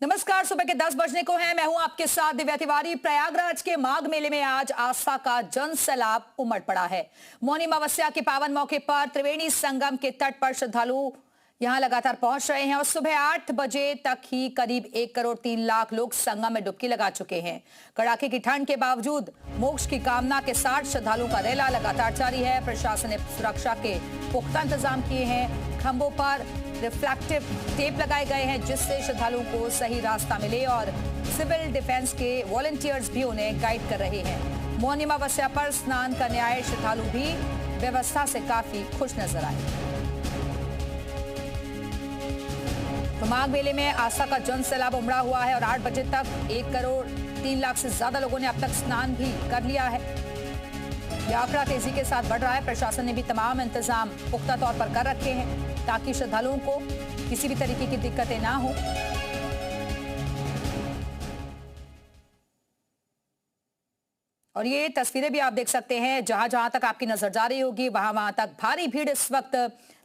नमस्कार। सुबह के 10 बजने को है। मैं हूं आपके साथ दिव्या तिवारी। प्रयागराज के माघ मेले में आज आस्था का जन सैलाब उमड़ पड़ा है। मौनी अमावस्या के पावन मौके पर त्रिवेणी संगम के तट पर श्रद्धालु यहां लगातार पहुंच रहे हैं और सुबह 8 बजे तक ही करीब 1 करोड़ 3 लाख लोग संगम में डुबकी लगा चुके हैं। कड़ाके की ठंड के बावजूद मोक्ष की कामना के साथ श्रद्धालुओं का रैला लगातार जारी है। प्रशासन ने सुरक्षा के पुख्ता इंतजाम किए हैं। खंभों पर रिफ्लेक्टिव टेप लगाए गए हैं जिससे श्रद्धालुओं को सही रास्ता मिले और सिविल डिफेंस के वॉलंटियर्स भी उन्हें गाइड कर रहे हैं। मौनी अमावस्या पर स्नान करने आए श्रद्धालु भी व्यवस्था से काफी खुश नजर आए। तो माघ मेले में आस्था का जन सैलाब उमड़ा हुआ है और 8 बजे तक 1 करोड़ 3 लाख से ज्यादा लोगों ने अब तक स्नान भी कर लिया है। यह आंकड़ा तेजी के साथ बढ़ रहा है। प्रशासन ने भी तमाम इंतजाम पुख्ता तौर पर कर रखे हैं ताकि श्रद्धालुओं को किसी भी तरीके की दिक्कतें ना हो। और ये तस्वीरें भी आप देख सकते हैं। जहां जहां तक आपकी नजर जा रही होगी वहां तक भारी भीड़ इस वक्त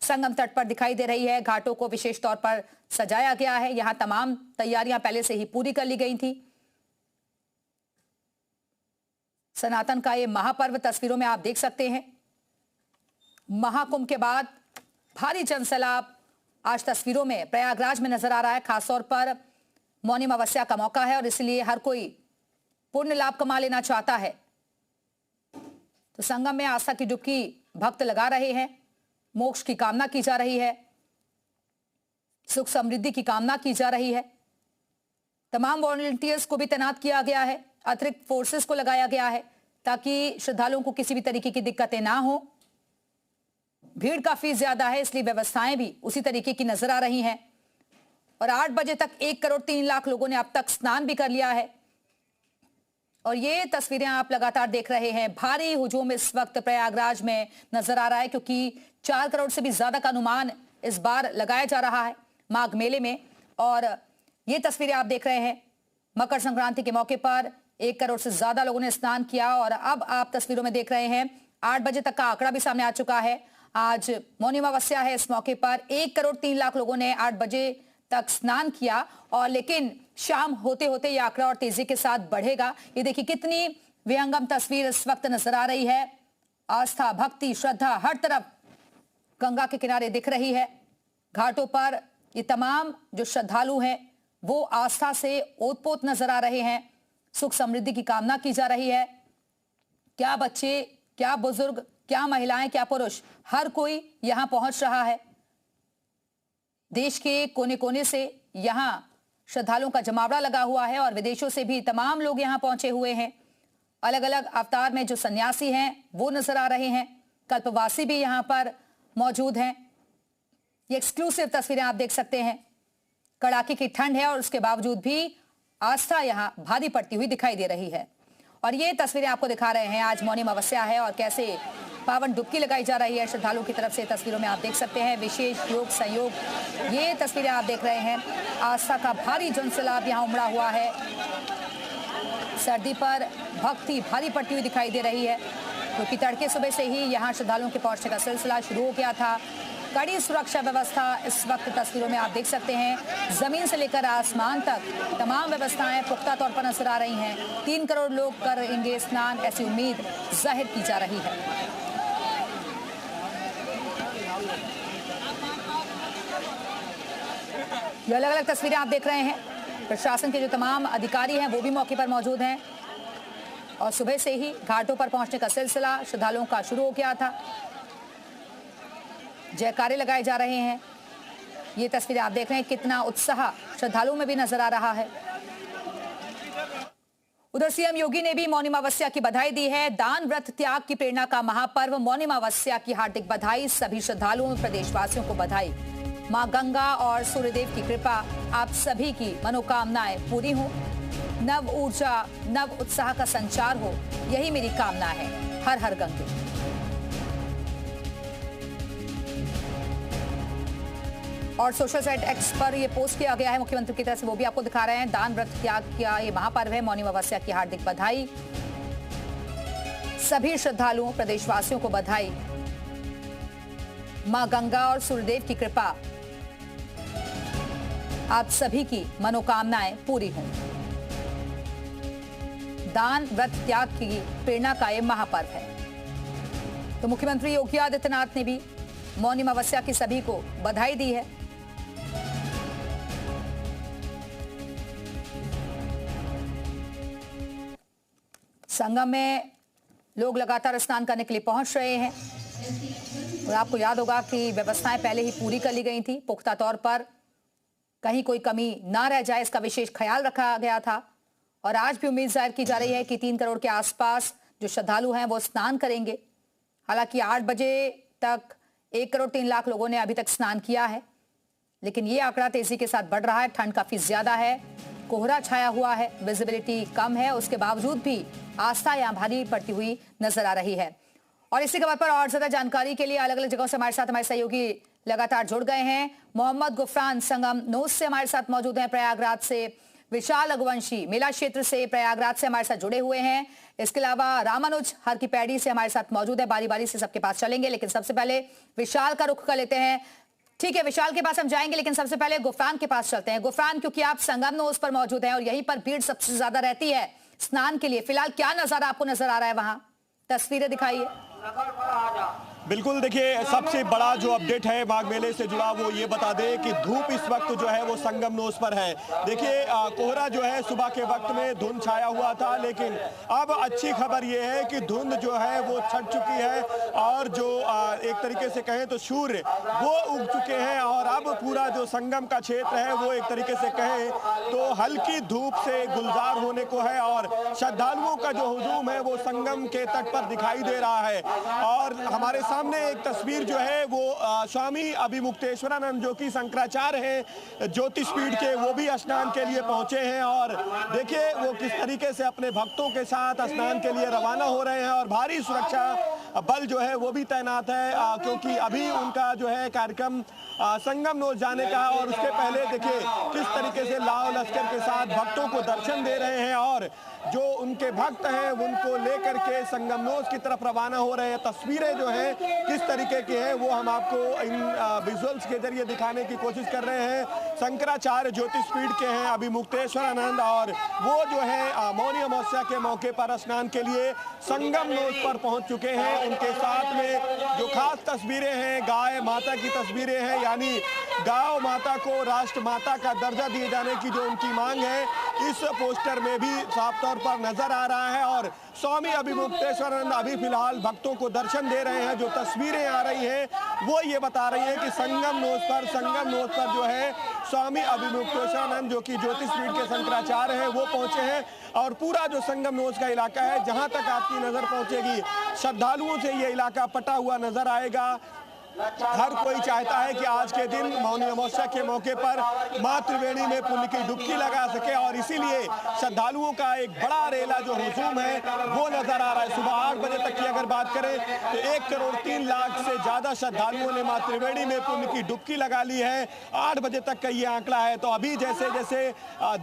संगम तट पर दिखाई दे रही है। घाटों को विशेष तौर पर सजाया गया है। यहां तमाम तैयारियां पहले से ही पूरी कर ली गई थी। सनातन का ये महापर्व तस्वीरों में आप देख सकते हैं। महाकुंभ के बाद भारी जनसैलाब आज तस्वीरों में प्रयागराज में नजर आ रहा है। खासतौर पर मौनी अमावस्या का मौका है और इसलिए हर कोई पुण्य लाभ कमा लेना चाहता है। तो संगम में आस्था की डुबकी भक्त लगा रहे हैं। मोक्ष की कामना की जा रही है, सुख समृद्धि की कामना की जा रही है। तमाम वॉलंटियर्स को भी तैनात किया गया है, अतिरिक्त फोर्सेस को लगाया गया है ताकि श्रद्धालुओं को किसी भी तरीके की दिक्कतें ना हो। भीड़ काफी ज्यादा है इसलिए व्यवस्थाएं भी उसी तरीके की नजर आ रही हैं। और 8 बजे तक 1 करोड़ 3 लाख लोगों ने अब तक स्नान भी कर लिया है। और ये तस्वीरें आप लगातार देख रहे हैं। भारी हुजूम इस वक्त प्रयागराज में नजर आ रहा है क्योंकि 4 करोड़ से भी ज्यादा का अनुमान इस बार लगाया जा रहा है माघ मेले में। और ये तस्वीरें आप देख रहे हैं। मकर संक्रांति के मौके पर 1 करोड़ से ज्यादा लोगों ने स्नान किया और अब आप तस्वीरों में देख रहे हैं 8 बजे तक का आंकड़ा भी सामने आ चुका है। आज मौनी अमावस्या है। इस मौके पर 1 करोड़ 3 लाख लोगों ने 8 बजे तक स्नान किया और लेकिन शाम होते होते यह आंकड़ा और तेजी के साथ बढ़ेगा। ये देखिए कितनी विहंगम तस्वीर इस वक्त नजर आ रही है। आस्था, भक्ति, श्रद्धा हर तरफ गंगा के किनारे दिख रही है। घाटों पर ये तमाम जो श्रद्धालु हैं वो आस्था से ओतपोत नजर आ रहे हैं। सुख समृद्धि की कामना की जा रही है। क्या बच्चे, क्या बुजुर्ग, क्या महिलाएं, क्या पुरुष, हर कोई यहां पहुंच रहा है। देश के कोने कोने से यहां श्रद्धालुओं का जमावड़ा लगा हुआ है और विदेशों से भी तमाम लोग यहां पहुंचे हुए हैं। अलग अलग अवतार में जो सन्यासी हैं वो नजर आ रहे हैं। कल्पवासी भी यहां पर मौजूद हैं। ये एक्सक्लूसिव तस्वीरें आप देख सकते हैं। कड़ाके की ठंड है और उसके बावजूद भी आस्था यहां भारी पड़ती हुई दिखाई दे रही है। और ये तस्वीरें आपको दिखा रहे हैं। आज मौनी अमावस्या है और कैसे पावन डुबकी लगाई जा रही है श्रद्धालुओं की तरफ से। तस्वीरों में आप देख सकते हैं विशेष योग संयोग। ये तस्वीरें आप देख रहे हैं। आस्था का भारी जनसैलाब यहां उमड़ा हुआ है। सर्दी पर भक्ति भारी पड़ती हुई दिखाई दे रही है क्योंकि तड़के सुबह से ही यहां श्रद्धालुओं के पहुंचने का सिलसिला शुरू हो गया था। कड़ी सुरक्षा व्यवस्था इस वक्त तस्वीरों में आप देख सकते हैं। जमीन से लेकर आसमान तक तमाम व्यवस्थाएं पुख्ता तौर पर नजर आ रही हैं। 3 करोड़ लोग करेंगे स्नान, ऐसी उम्मीद जाहिर की जा रही है। ये अलग अलग तस्वीरें आप देख रहे हैं। प्रशासन के जो तमाम अधिकारी हैं वो भी मौके पर मौजूद हैं और सुबह से ही घाटों पर पहुंचने का सिलसिला श्रद्धालुओं का शुरू हो गया था। जयकारे लगाए जा रहे हैं। ये तस्वीरें आप देख रहे हैं। कितना उत्साह श्रद्धालुओं में भी नजर आ रहा है। उधर सीएम योगी ने भी मौनी अमावस्या की बधाई दी है। दान, व्रत, त्याग की प्रेरणा का महापर्व मौनी अमावस्या की हार्दिक बधाई। सभी श्रद्धालुओं और प्रदेशवासियों को बधाई। मां गंगा और सूर्यदेव की कृपा आप सभी की मनोकामनाएं पूरी हो। नव ऊर्जा, नव उत्साह का संचार हो, यही मेरी कामना है। हर हर गंगे। और सोशल साइट एक्स पर ये पोस्ट किया गया है मुख्यमंत्री की तरफ से, वो भी आपको दिखा रहे हैं। दान, व्रत, त्याग का ये महापर्व है। मौनी अमावस्या की हार्दिक बधाई। सभी श्रद्धालुओं, प्रदेशवासियों को बधाई। मां गंगा और सूर्यदेव की कृपा आप सभी की मनोकामनाएं पूरी हों। दान, व्रत, त्याग की प्रेरणा का यह महापर्व है। तो मुख्यमंत्री योगी आदित्यनाथ ने भी मौनी अमावस्या की सभी को बधाई दी है। संगम में लोग लगातार स्नान करने के लिए पहुंच रहे हैं और आपको याद होगा कि व्यवस्थाएं पहले ही पूरी कर ली गई थी। पुख्ता तौर पर कहीं कोई कमी ना रह जाए, इसका विशेष ख्याल रखा गया था। और आज भी उम्मीद जाहिर की जा रही है कि 3 करोड़ के आसपास जो श्रद्धालु हैं वो स्नान करेंगे। हालांकि 8 बजे तक 1 करोड़ 3 लाख लोगों ने अभी तक स्नान किया है, लेकिन ये आंकड़ा तेजी के साथ बढ़ रहा है। ठंड काफी ज्यादा है, कोहरा छाया हुआ है, विजिबिलिटी कम है, उसके बावजूद भी आस्था यहां भारी पड़ती हुई नजर आ रही है। और इसी खबर पर और ज्यादा जानकारी के लिए अलग अलग जगहों से हमारे साथ हमारे सहयोगी लगातार जुड़ गए हैं। मोहम्मद गुफरान संगम नोस से हमारे साथ मौजूद हैं, प्रयागराज से विशाल रघुवंशी मेला क्षेत्र से प्रयागराज से हमारे साथ जुड़े हुए हैं। इसके अलावा रामानुज हर की पैड़ी से हमारे साथ मौजूद है। बारी बारी से सबके पास चलेंगे, लेकिन सबसे पहले विशाल का रुख कर लेते हैं। ठीक है, विशाल के पास हम जाएंगे, लेकिन सबसे पहले गुफरान के पास चलते हैं। गुफरान, क्योंकि आप संगम नोस पर मौजूद हैं और यहीं पर भीड़ सबसे ज्यादा रहती है स्नान के लिए, फिलहाल क्या नजारा आपको नजर आ रहा है वहां? तस्वीरें दिखाइए। बिल्कुल, देखिए सबसे बड़ा जो अपडेट है माघ मेले से जुड़ा वो ये बता दें कि धूप इस वक्त जो है वो संगम नोस पर है। देखिए कोहरा जो है सुबह के वक्त में धुंध छाया हुआ था, लेकिन अब अच्छी खबर ये है कि धुंध जो है वो छट चुकी है और जो एक तरीके से कहें तो सूर्य वो उग चुके हैं और अब पूरा जो संगम का क्षेत्र है वो एक तरीके से कहें तो हल्की धूप से गुलजार होने को है और श्रद्धालुओं का जो हुजूम है वो संगम के तट पर दिखाई दे रहा है। और हमारे सामने एक तस्वीर जो है वो स्वामी अभिमुक्तेश्वरानंद जो कि शंकराचार्य हैं ज्योतिषपीठ के, वो भी स्नान के लिए पहुंचे हैं और देखिए वो किस तरीके से अपने भक्तों के साथ स्नान के लिए रवाना हो रहे हैं और भारी सुरक्षा बल जो है वो भी तैनात है, क्योंकि अभी उनका जो है कार्यक्रम संगम नोस जाने का है। और उसके पहले देखिए किस तरीके से लाव लश्कर के साथ भक्तों को दर्शन दे रहे हैं और जो उनके भक्त हैं उनको लेकर के संगम नोस की तरफ रवाना हो रहे हैं। तस्वीरें जो हैं किस तरीके की हैं वो हम आपको इन विजुअल्स के जरिए दिखाने की कोशिश कर रहे हैं। शंकराचार्य ज्योतिषपीठ के हैं अभिमुक्तेश्वरानंद और वो जो है मौनी अमावस्या के मौके पर स्नान के लिए संगम नोस पर पहुंच चुके हैं। उनके साथ में जो खास तस्वीरें हैं गाय माता की तस्वीरें हैं, यानी गांव माता को राष्ट्र माता का दर्जा दिए जाने की जो उनकी मांग है इस पोस्टर में भी साफ तौर पर नजर आ रहा है। और स्वामी अभिमुक्तेश्वरानंद अभी फिलहाल भक्तों को दर्शन दे रहे हैं। जो तस्वीरें आ रही हैं वो ये बता रही हैं कि संगम नोस पर जो है स्वामी अभिमुक्तेश्वरानंद जो कि ज्योतिषपीठ के शंकराचार्य हैं वो पहुंचे हैं और पूरा जो संगम नोस का इलाका है जहां तक आपकी नजर पहुंचेगी श्रद्धालुओं से ये इलाका पटा हुआ नजर आएगा। हर कोई चाहता है कि आज के दिन मौनी अमावस्या के मौके पर मां त्रिवेणी में पुण्य की डुबकी लगा सके और इसीलिए श्रद्धालुओं का एक बड़ा रेला जो हुजूम है वो नजर आ रहा है। सुबह 8 बजे तक की अगर बात करें तो 1 करोड़ 3 लाख से ज्यादा श्रद्धालुओं ने मां त्रिवेणी में पुण्य की डुबकी लगा ली है। 8 बजे तक का ये आंकड़ा है। तो अभी जैसे जैसे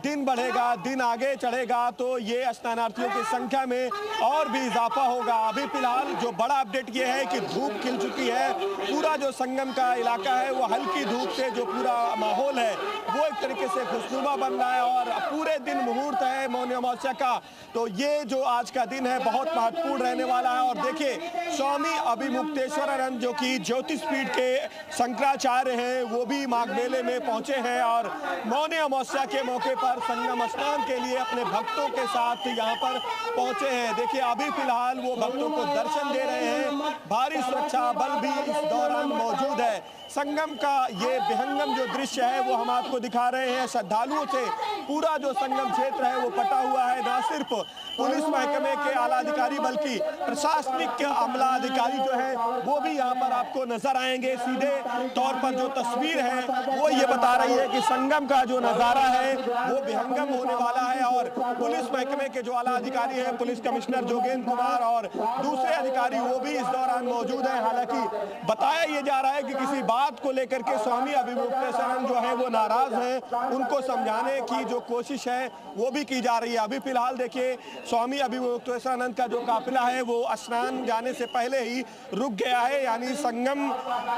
दिन बढ़ेगा, दिन आगे चढ़ेगा तो ये स्नानार्थियों की संख्या में और भी इजाफा होगा। अभी फिलहाल जो बड़ा अपडेट ये है कि धूप खिल चुकी है, पूरा जो संगम का इलाका है वो हल्की धूप से जो पूरा माहौल है वो एक तरीके से खुशनुमा बन रहा है और पूरे दिन मुहूर्त है मौनी अमावस्या का। तो ये जो आज का दिन है बहुत महत्वपूर्ण रहने वाला है। और देखिए स्वामी अभिमुक्तेश्वरानंद जो कि ज्योतिषपीठ के शंकराचार्य हैं वो भी माघ मेले में पहुंचे हैं और मौनी अमावस्या के मौके पर संगम स्नान के लिए अपने भक्तों के साथ यहाँ पर पहुंचे हैं। देखिए अभी फिलहाल वो भक्तों को दर्शन दे रहे हैं, भारी सुरक्षा बल भी इस दौरान मौजूद है। संगम का ये विहंगम जो दृश्य है वो हम आपको दिखा रहे हैं। श्रद्धालुओं से पूरा जो संगम क्षेत्र है वो पटा हुआ है। ना सिर्फ पुलिस महकमे के आला अधिकारी बल्कि प्रशासनिक अमला अधिकारी जो है वो भी यहाँ पर आपको नजर आएंगे। सीधे तौर पर जो तस्वीर है वो ये बता रही है कि संगम का जो नजारा है वो विहंगम होने वाला है। और पुलिस महकमे के जो आला अधिकारी हैं, पुलिस कमिश्नर जोगेंद्र कुमार और दूसरे अधिकारी वो भी इस दौरान मौजूद है। हालांकि बताया ये जा रहा है कि किसी बात को लेकर के स्वामी अभिमुक्तेश्वरानंद जो है वो नाराज हैं, उनको समझाने की जो कोशिश है वो भी की जा रही है। अभी फिलहाल देखिए स्वामी अभिमुक्तेश्वरानंद का जो काफिला है वो स्नान जाने से पहले ही रुक गया है, यानी संगम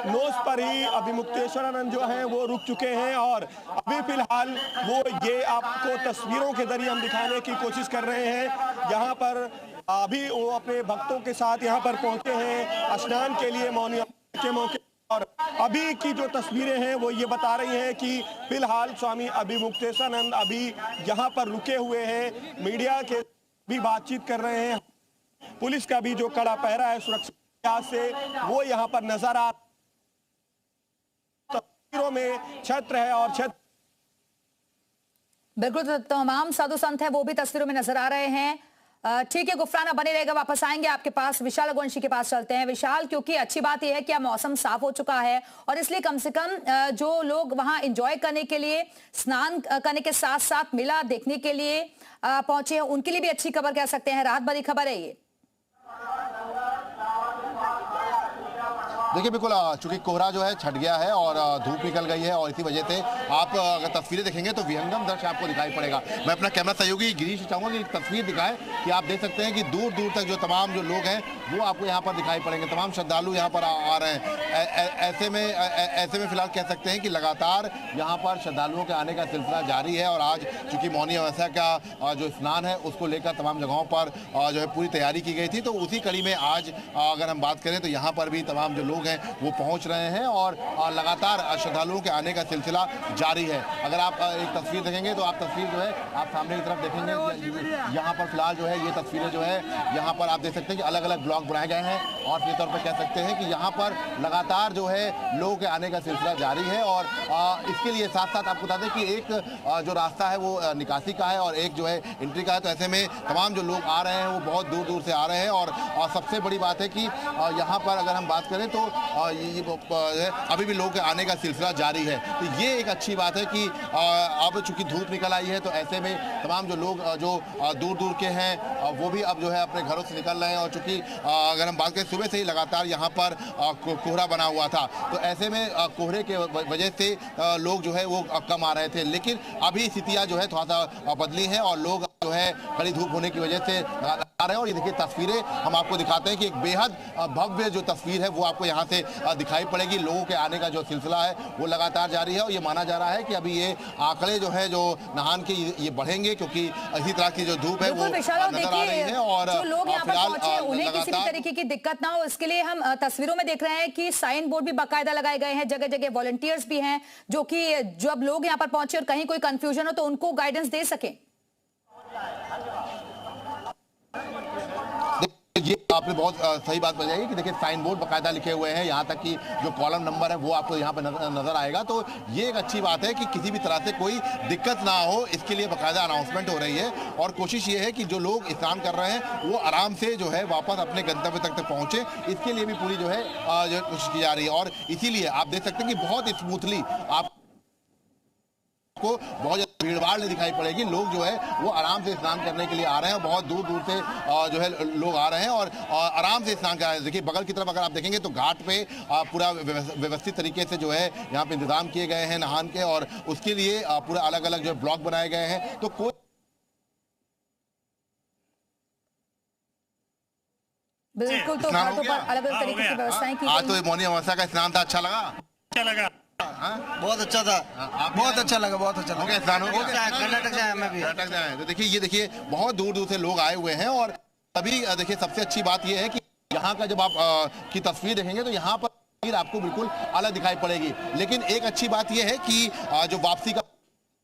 नोस पर ही अभिमुक्तेश्वरानंद जो है वो रुक चुके हैं। और अभी फिलहाल वो ये आपको तस्वीरों के जरिए हम दिखाने की कोशिश कर रहे हैं। यहाँ पर अभी वो अपने भक्तों के साथ यहाँ पर पहुंचे हैं स्नान के लिए मौनी के मौके। और अभी की जो तस्वीरें हैं वो ये बता रही हैं कि फिलहाल स्वामी अभिमुक्तेश्वरानंद अभी यहाँ पर रुके हुए हैं, मीडिया के भी बातचीत कर रहे हैं। पुलिस का भी जो कड़ा पहरा है सुरक्षा से वो यहाँ पर नजर आ, तस्वीरों में छत्र है और छत्र बिल्कुल तमाम साधु संत है वो भी तस्वीरों में नजर आ रहे हैं। ठीक है गुफराना बने रहेगा, वापस आएंगे आपके पास। विशाल रघुवंशी के पास चलते हैं। विशाल, क्योंकि अच्छी बात यह है कि अब मौसम साफ हो चुका है और इसलिए कम से कम जो लोग वहां एंजॉय करने के लिए, स्नान करने के साथ साथ मेला देखने के लिए पहुंचे हैं, उनके लिए भी अच्छी खबर कह सकते हैं, राहत भरी खबर है ये। देखिए बिल्कुल, चूंकि कोहरा जो है छट गया है और धूप निकल गई है और इसी वजह से आप अगर तस्वीरें देखेंगे तो विहंगम दृश्य आपको दिखाई पड़ेगा। मैं अपना कैमरा सहयोगी गिरीश चाहूंगा कि तस्वीर दिखाए कि आप देख सकते हैं कि दूर दूर तक जो तमाम जो लोग हैं वो आपको यहाँ पर दिखाई पड़ेंगे। तमाम श्रद्धालु यहाँ पर आ रहे हैं। ऐसे में फिलहाल कह सकते हैं कि लगातार यहाँ पर श्रद्धालुओं के आने का सिलसिला जारी है। और आज चूंकि मौनी अमावस्या का जो स्नान है उसको लेकर तमाम जगहों पर जो है पूरी तैयारी की गई थी, तो उसी कड़ी में आज अगर हम बात करें तो यहाँ पर भी तमाम जो लोग हैं वो पहुंच रहे हैं और लगातार श्रद्धालुओं के आने का सिलसिला जारी है। अगर आप एक तस्वीर देखेंगे तो आप तस्वीर जो है आप सामने की तरफ देखेंगे, यहाँ पर फिलहाल जो है ये तस्वीरें जो है यहाँ पर आप देख सकते हैं कि अलग अलग ब्लॉक बनाए गए हैं और ये तौर पर कह सकते हैं कि यहाँ पर लगातार जो है लोगों के आने का सिलसिला जारी है। और इसके लिए साथ साथ आपको बता दें कि एक जो रास्ता है वो निकासी का है और एक जो है एंट्री का है। तो ऐसे में तमाम जो लोग आ रहे हैं वो बहुत दूर दूर से आ रहे हैं। और सबसे बड़ी बात है कि यहाँ पर अगर हम बात करें तो अभी भी लोगों के आने का सिलसिला जारी है। तो ये एक अच्छी बात है कि अब चूंकि धूप निकल आई है तो ऐसे में तमाम जो लोग जो दूर दूर के हैं वो भी अब जो है अपने घरों से निकल रहे हैं। और चूंकि अगर हम बात करें सुबह से ही लगातार यहाँ पर कोहरा बना हुआ था, तो ऐसे में कोहरे के वजह से लोग जो है वो कम आ रहे थे। लेकिन अभी स्थितियाँ जो है थोड़ा सा बदली हैं और लोग जो है कड़ी धूप होने की वजह से आ रहे हैं। और ये देखिए तस्वीरें हम आपको दिखाते हैं कि एक बेहद भव्य जो तस्वीर है वो आपको यहाँ से दिखाई पड़ेगी। लोगों के आने का जो सिलसिला है वो लगातार जारी है और ये माना जा रहा है कि अभी ये आंकड़े जो है जो नहान के ये बढ़ेंगे, क्योंकि इसी तरह की जो धूप है वो नजर आ रही है। और जो लोग यहाँ पर पहुंचे उन्हें किसी भी तरीके की दिक्कत ना हो, इसके लिए हम तस्वीरों में देख रहे हैं कि साइन बोर्ड भी बाकायदा लगाए गए हैं, जगह जगह वॉलंटियर्स भी हैं जो कि जब लोग यहाँ पर पहुंचे और कहीं कोई कंफ्यूजन हो तो उनको गाइडेंस दे सके। ये आपने बहुत सही बात बताई कि देखिए साइन बोर्ड बाकायदा लिखे हुए हैं, यहाँ तक कि जो कॉलम नंबर है वो आपको यहाँ पे नजर आएगा। तो ये एक अच्छी बात है कि किसी भी तरह से कोई दिक्कत ना हो, इसके लिए बाकायदा अनाउंसमेंट हो रही है। और कोशिश ये है कि जो लोग स्नान कर रहे हैं वो आराम से जो है वापस अपने गंतव्य तक पहुँचे, इसके लिए भी पूरी जो है कोशिश की जा रही है। और इसीलिए आप देख सकते हैं कि बहुत स्मूथली आप को बहुत ज्यादा भीड़ भाड़ नहीं दिखाई पड़ेगी। लोग जो है वो आराम से स्नान करने के लिए आ रहे हैं। बहुत दूर दूर से जो है लोग आ रहे हैं और आराम से स्नान कर रहे हैं। देखिए बगल की तरफ अगर आप देखेंगे तो घाट पे पूरा व्यवस्थित तरीके से जो है यहाँ पे इंतजाम किए गए हैं नहान के, और उसके लिए पूरा अलग अलग जो ब्लॉक बनाए गए हैं। तो कोई बिल्कुल, तो घाटों पर अलग अलग तरीके की व्यवस्थाएं की। आज तो मौनी अमावस्या का स्नान था, अच्छा लगा? बहुत अच्छा था, बहुत अच्छा लगा, बहुत अच्छा लगा। स्नान हो गया? कर्नाटक से आया मैं भी। कर्नाटक से आए तो देखिए ये देखिए बहुत दूर दूर से लोग आए हुए हैं। और अभी देखिए सबसे अच्छी बात ये है कि यहाँ का जब आप की तस्वीर देखेंगे तो यहाँ पर आपको बिल्कुल अलग दिखाई पड़ेगी। लेकिन एक अच्छी बात यह है कि जो वापसी का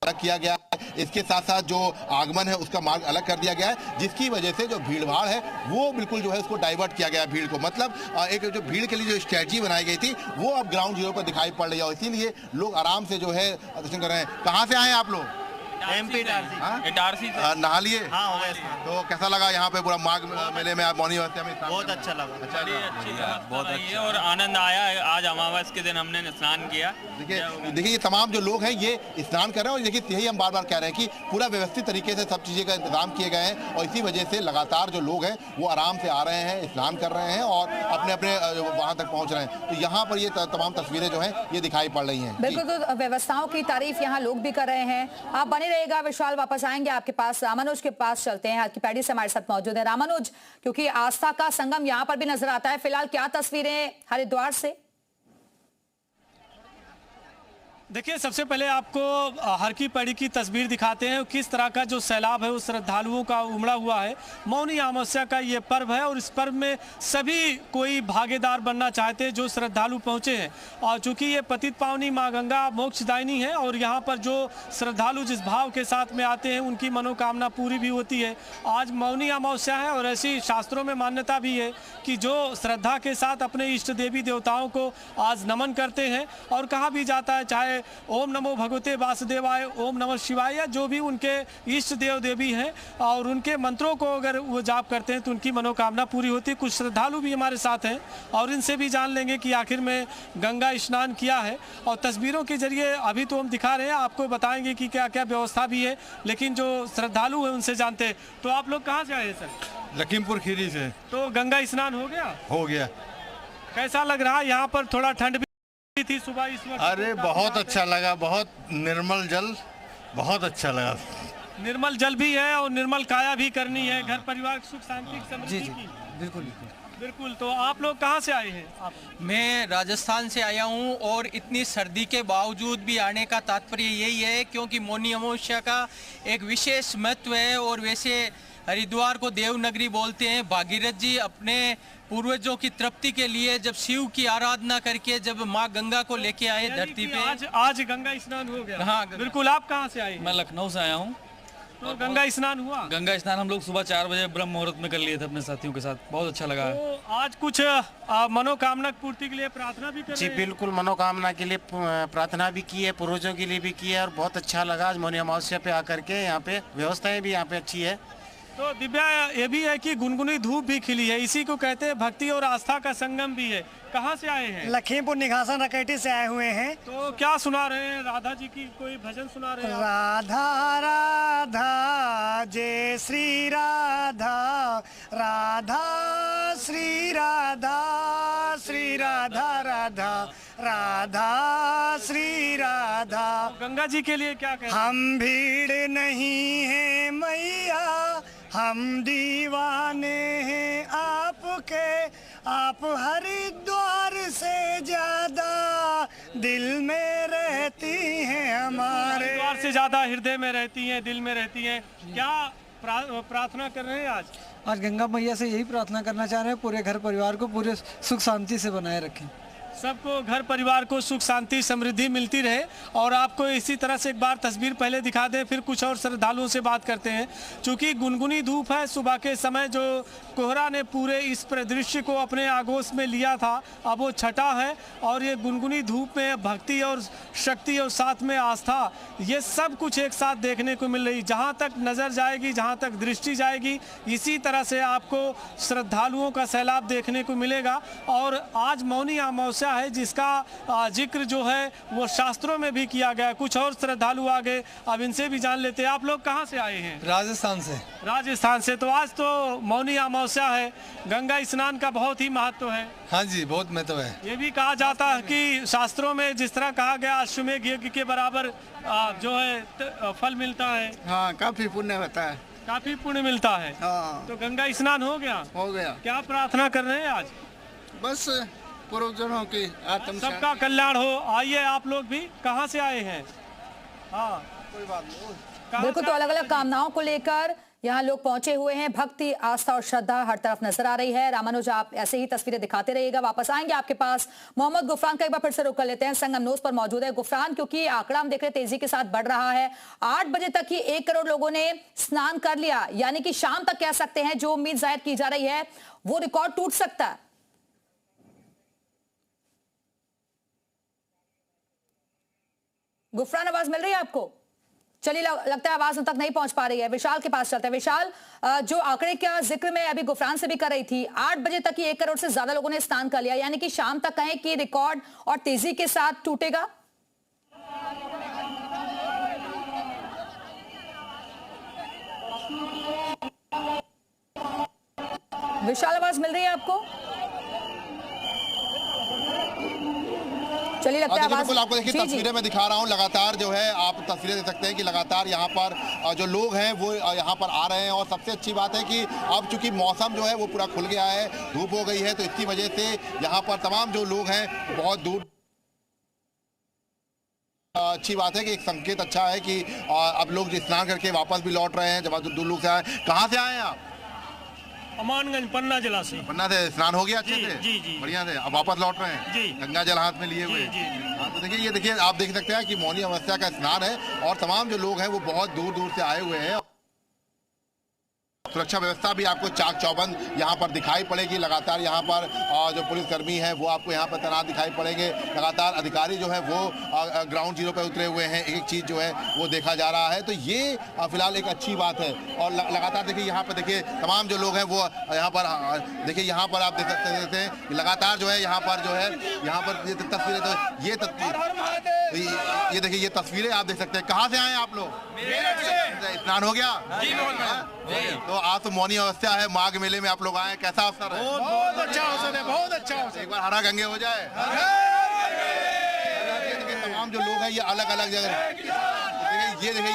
किया गया है, इसके साथ साथ जो आगमन है उसका मार्ग अलग कर दिया गया है, जिसकी वजह से जो भीड़ भाड़ है वो बिल्कुल जो है उसको डाइवर्ट किया गया भीड़ को। मतलब एक जो भीड़ के लिए जो स्ट्रेटजी बनाई गई थी वो अब ग्राउंड जीरो पर दिखाई पड़ रही है और इसीलिए लोग आराम से जो है दर्शन कर रहे हैं। कहाँ से आए आप लोग? MP इटारसी से। नहा लिए? हाँ हो गया स्नान। तो कैसा लगा यहाँ पे पूरा माघ मेले में आप मौनी अमावस्या में? बहुत अच्छा लगा। बड़ी अच्छी बहुत अच्छी और आनंद आया। आज अमावस के दिन हमने स्नान किया। देखिए ये तमाम जो लोग हैं ये स्नान कर रहे हैं और देखिए यही हम बार बार कह रहे हैं कि पूरा व्यवस्थित तरीके से सब चीज़ें का इंतजाम किए गए हैं और इसी वजह से लगातार जो लोग हैं वो आराम से आ रहे हैं, स्नान कर रहे हैं और अपने अपने वहाँ तक पहुँच रहे हैं। तो यहाँ पर ये तमाम तस्वीरें जो हैं ये दिखाई पड़ रही हैं। बिल्कुल, तो व्यवस्थाओं की तारीफ यहाँ लोग भी कर रहे हैं। आप बने रहेगा विशाल, वापस आएंगे आपके पास। रामानुज के पास चलते हैं, आपकी पैडी से हमारे साथ मौजूद है। रामानुज, क्योंकि आस्था का संगम यहाँ पर भी नजर आता है, फिलहाल क्या तस्वीरें हरिद्वार से? देखिए, सबसे पहले आपको हर की पैड़ी की तस्वीर दिखाते हैं। किस तरह का जो सैलाब है वो श्रद्धालुओं का उमड़ा हुआ है। मौनी अमावस्या का ये पर्व है और इस पर्व में सभी कोई भागीदार बनना चाहते हैं जो श्रद्धालु पहुंचे हैं। और चूंकि ये पतित पावनी माँ गंगा मोक्षदायिनी है और यहाँ पर जो श्रद्धालु जिस भाव के साथ में आते हैं उनकी मनोकामना पूरी भी होती है। आज मौनी अमावस्या है और ऐसी शास्त्रों में मान्यता भी है कि जो श्रद्धा के साथ अपने इष्ट देवी देवताओं को आज नमन करते हैं और कहा भी जाता है, चाहे ओम नमो भगवते वासुदेवाय, ओम नमः शिवाय, जो भी उनके इष्ट देव देवी हैं और उनके मंत्रों को अगर वो जाप करते हैं तो उनकी मनोकामना पूरी होती है। कुछ श्रद्धालु भी हमारे साथ हैं और इनसे भी जान लेंगे कि आखिर में गंगा स्नान किया है। और तस्वीरों के जरिए अभी तो हम दिखा रहे हैं, आपको बताएंगे कि क्या क्या व्यवस्था भी है, लेकिन जो श्रद्धालु हैं उनसे जानते हैं। तो आप लोग कहाँ से आए हैं सर? लखीमपुर खीरी से। तो गंगा स्नान हो गया? हो गया। कैसा लग रहा है? यहाँ पर थोड़ा ठंड भी थी सुबह इस वक्त। अरे बहुत अच्छा लगा, बहुत निर्मल जल, बहुत अच्छा लगा। निर्मल जल भी है और निर्मल काया भी करनी है, घर परिवार सुख शांति समृद्धि की। बिल्कुल बिल्कुल। तो आप लोग कहाँ से आए हैं? मैं राजस्थान से आया हूँ और इतनी सर्दी के बावजूद भी आने का तात्पर्य यही है क्योंकि मौनी अमावस्या का एक विशेष महत्व है। और वैसे हरिद्वार को देवनगरी बोलते हैं। भागीरथ जी अपने पूर्वजों की तृप्ति के लिए जब शिव की आराधना करके जब माँ गंगा को लेके आए धरती पे, आज गंगा स्नान हो गया। हाँ बिल्कुल। आप कहाँ से आए? मैं लखनऊ से आया हूँ। तो गंगा स्नान हुआ? गंगा स्नान हम लोग सुबह 4 बजे ब्रह्म मुहूर्त में कर लिए थे अपने साथियों के साथ। बहुत अच्छा लगा है। तो आज कुछ मनोकामना पूर्ति के लिए प्रार्थना भी कर जी रहे हैं? बिल्कुल, मनोकामना के लिए प्रार्थना भी की है, पूर्वजों के लिए भी की है और बहुत अच्छा लगा आज मौनी अमावस्या पे आकर के। यहाँ पे व्यवस्थाएं भी यहाँ पे अच्छी है। तो दिव्या, ये भी है कि गुनगुनी धूप भी खिली है, इसी को कहते हैं भक्ति और आस्था का संगम भी है। कहाँ से आए हैं? लखीमपुर निघासन रकेटी से आए हुए हैं। तो क्या सुना रहे हैं? राधा जी की कोई भजन सुना रहे हैं? राधा राधा जय श्री राधा, राधा श्री राधा, श्री राधा राधा, राधा श्री राधा। गंगा जी के लिए क्या कहते हैं? हम भीड़ नहीं है मैया, हम दीवाने हैं आपके, आप हरिद्वार से ज्यादा दिल में रहती हैं हमारे। हरिद्वार से ज्यादा हृदय में रहती हैं, दिल में रहती हैं। क्या प्रार्थना कर रहे हैं आज? गंगा मैया से यही प्रार्थना करना चाह रहे हैं, पूरे घर परिवार को पूरे सुख शांति से बनाए रखें। सबको, घर परिवार को सुख शांति समृद्धि मिलती रहे। और आपको इसी तरह से एक बार तस्वीर पहले दिखा दें, फिर कुछ और श्रद्धालुओं से बात करते हैं। चूँकि गुनगुनी धूप है, सुबह के समय जो कोहरा ने पूरे इस परिदृश्य को अपने आगोश में लिया था, अब वो छटा है। और ये गुनगुनी धूप में भक्ति और शक्ति और साथ में आस्था, ये सब कुछ एक साथ देखने को मिल रही। जहाँ तक नज़र जाएगी, जहाँ तक दृष्टि जाएगी, इसी तरह से आपको श्रद्धालुओं का सैलाब देखने को मिलेगा। और आज मौनी अमावस्या है जिसका जिक्र जो है वो शास्त्रों में भी किया गया। कुछ और श्रद्धालु आ गए, अब इनसे भी जान लेते हैं। आप लोग कहाँ से आए हैं? राजस्थान से। राजस्थान से। तो आज तो मौनी अमावस्या है, गंगा स्नान का बहुत ही महत्व है। हाँ जी, बहुत महत्व है। ये भी कहा जाता है कि शास्त्रों में जिस तरह कहा गया अश्वमेध यज्ञ के बराबर जो है फल मिलता है। हाँ, काफी पुण्य होता है। काफी पुण्य मिलता है। हाँ। तो गंगा स्नान हो गया? हो गया। क्या प्रार्थना कर रहे हैं आज? बस पूर्वजनों की आत्म सबका कल्याण हो। आइए आप लोग भी। कहाँ से आए हैं? हाँ, कोई बात नहीं। बिल्कुल। तो अलग अलग कामनाओं को लेकर यहाँ लोग पहुंचे हुए हैं। भक्ति, आस्था और श्रद्धा हर तरफ नजर आ रही है। रामानुज, आप ऐसे ही तस्वीरें दिखाते रहिएगा, वापस आएंगे आपके पास। मोहम्मद गुफरान का एक बार फिर से रुक कर लेते हैं, संगम नोज पर मौजूद है। गुफरान, क्योंकि आंकड़ा हम देख रहे तेजी के साथ बढ़ रहा है। 8 बजे तक ही 1 करोड़ लोगों ने स्नान कर लिया, यानी कि शाम तक कह सकते हैं जो उम्मीद जाहिर की जा रही है वो रिकॉर्ड टूट सकता है। गुफरान, आवाज मिल रही है आपको? चलिए लगता है आवाज उन तक नहीं पहुंच पा रही है। विशाल के पास चलते हैं। विशाल, जो आंकड़े का जिक्र मैं अभी गुफरान से भी कर रही थी, 8 बजे तक ही 1 करोड़ से ज्यादा लोगों ने स्नान कर लिया, यानी कि शाम तक कहें कि रिकॉर्ड और तेजी के साथ टूटेगा। विशाल, आवाज मिल रही है आपको? चलिए लगता है बिल्कुल आपको देखिए तस्वीरें मैं दिखा रहा हूं, लगातार जो है आप तस्वीरें देख सकते हैं कि लगातार यहां पर जो लोग हैं वो यहां पर आ रहे हैं। और सबसे अच्छी बात है कि अब चूंकि मौसम जो है वो पूरा खुल गया है, धूप हो गई है, तो इसकी वजह से यहां पर तमाम जो लोग हैं बहुत दूर। अच्छी बात है कि एक संकेत अच्छा है कि अब लोग स्नान करके वापस भी लौट रहे हैं। जब दूर लोग से आए, कहाँ से आए हैं आप? अमानगंज, पन्ना जिला से। पन्ना से स्नान हो गया अच्छे से? जी जी बढ़िया से। अब वापस लौट रहे हैं जी, गंगा जल हाथ में लिए हुए। हाँ, तो देखिए, ये देखिए आप देख सकते हैं कि मौनी अमावस्या का स्नान है और तमाम जो लोग हैं वो बहुत दूर दूर से आए हुए हैं। सुरक्षा व्यवस्था भी आपको चाक चौबंद यहाँ पर दिखाई पड़ेगी। लगातार यहाँ पर जो पुलिसकर्मी हैं वो आपको यहाँ पर तैनात दिखाई पड़ेंगे। लगातार अधिकारी जो है वो ग्राउंड जीरो पर उतरे हुए हैं। एक चीज़ जो है वो देखा जा रहा है, तो ये फिलहाल एक अच्छी बात है। और लगातार देखिए यहाँ पर देखिए तमाम जो लोग हैं वो यहाँ पर देखिए यहाँ पर आप देख सकते हैं लगातार जो है यहाँ पर जो है यहाँ पर ये तस्वीरें, तो ये देखिए ये तस्वीरें आप देख सकते हैं। कहाँ से आए आप लोग? स्नान हो गया? तो आज तो मौनी अमावस्या है, माघ मेले में आप लोग आए, कैसा अवसर है? बहुत अच्छा अवसर है, बहुत अच्छा अवसर। एक बार हरा गंगे हो जाए। तमाम जो लोग हैं ये अलग अलग जगह, ये देखिए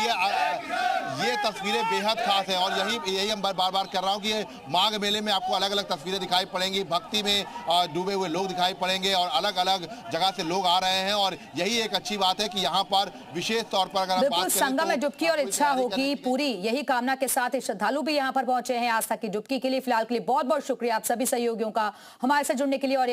ये तस्वीरें बेहद खास हैं। और यही हम बार बार कर रहा हूँ कि माघ मेले में आपको अलग अलग तस्वीरें दिखाई पड़ेंगी, भक्ति में डूबे हुए लोग दिखाई पड़ेंगे और अलग अलग जगह से लोग आ रहे हैं। और यही एक अच्छी बात है कि यहाँ पर विशेष तौर पर अगर बिल्कुल संगम में डुबकी और इच्छा होगी पूरी, यही कामना के साथ श्रद्धालु भी यहाँ पर पहुंचे हैं आस्था की डुबकी के लिए। फिलहाल के लिए बहुत बहुत शुक्रिया आप सभी सहयोगियों का हमारे साथ जुड़ने के लिए। और